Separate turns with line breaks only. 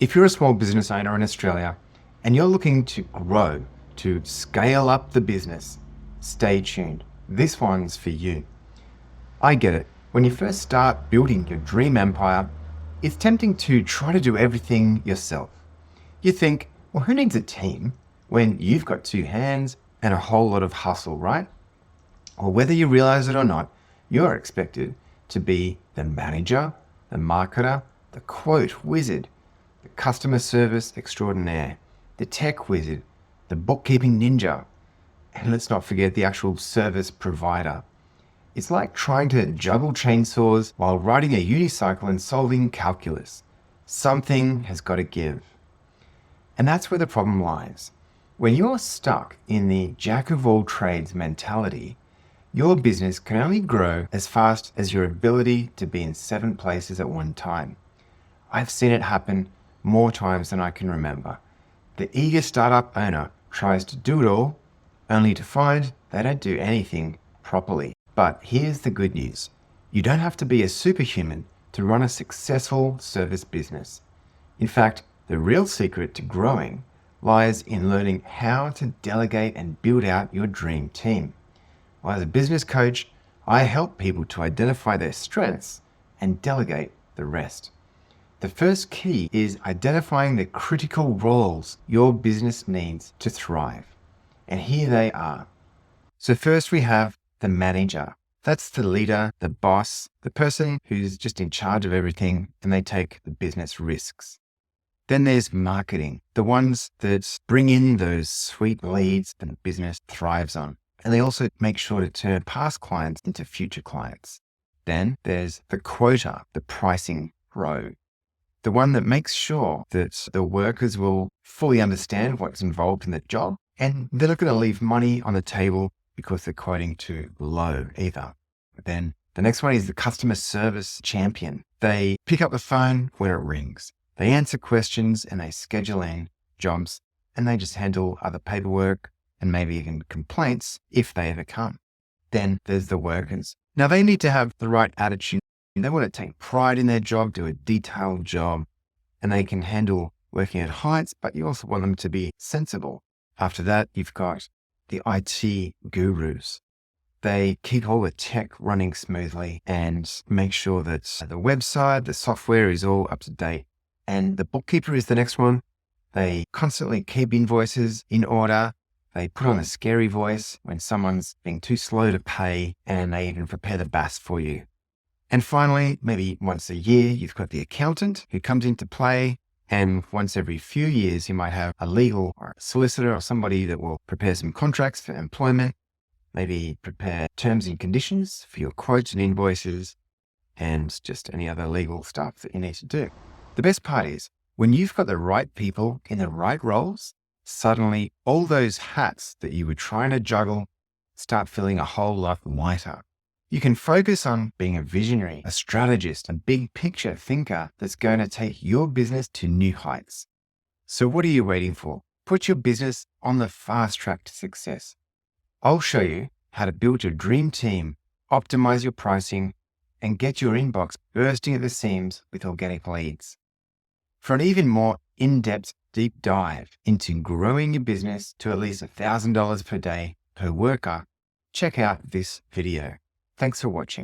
If you're a small business owner in Australia and you're looking to grow, to scale up the business, stay tuned. This one's for you. I get it. When you first start building your dream empire, it's tempting to try to do everything yourself. You think, well, who needs a team when you've got two hands and a whole lot of hustle, right? Or whether you realize it or not, you're expected to be the manager, the marketer, the quote wizard, the customer service extraordinaire, the tech wizard, the bookkeeping ninja, and let's not forget the actual service provider. It's like trying to juggle chainsaws while riding a unicycle and solving calculus. Something has got to give. And that's where the problem lies. When you're stuck in the jack of all trades mentality, your business can only grow as fast as your ability to be in 7 places at one time. I've seen it happen more times than I can remember. The eager startup owner tries to do it all, only to find they don't do anything properly. But here's the good news. You don't have to be a superhuman to run a successful service business. In fact, the real secret to growing lies in learning how to delegate and build out your dream team. Well, as a business coach, I help people to identify their strengths and delegate the rest. The first key is identifying the critical roles your business needs to thrive. And here they are. So first we have the manager. That's the leader, the boss, the person who's just in charge of everything and they take the business risks. Then there's marketing, the ones that bring in those sweet leads that the business thrives on. And they also make sure to turn past clients into future clients. Then there's the quota, the pricing pro. The one that makes sure that the workers will fully understand what's involved in the job and they're not going to leave money on the table because they're quoting too low either. But then the next one is the customer service champion. They pick up the phone when it rings. They answer questions and they schedule in jobs and they just handle other paperwork and maybe even complaints if they ever come. Then there's the workers. Now they need to have the right attitude. They want to take pride in their job, do a detailed job, and they can handle working at heights, but you also want them to be sensible. After that, you've got the IT gurus. They keep all the tech running smoothly and make sure that the website, the software is all up to date. And the bookkeeper is the next one. They constantly keep invoices in order. They put on a scary voice when someone's being too slow to pay, and they even prepare the BAS for you. And finally, maybe once a year, you've got the accountant who comes into play. And once every few years, you might have a legal or a solicitor or somebody that will prepare some contracts for employment, maybe prepare terms and conditions for your quotes and invoices, and just any other legal stuff that you need to do. The best part is when you've got the right people in the right roles, suddenly all those hats that you were trying to juggle start feeling a whole lot lighter. You can focus on being a visionary, a strategist, a big picture thinker that's going to take your business to new heights. So what are you waiting for? Put your business on the fast track to success. I'll show you how to build your dream team, optimize your pricing, and get your inbox bursting at the seams with organic leads. For an even more in-depth deep dive into growing your business to at least $1,000 per day per worker, check out this video. Thanks for watching.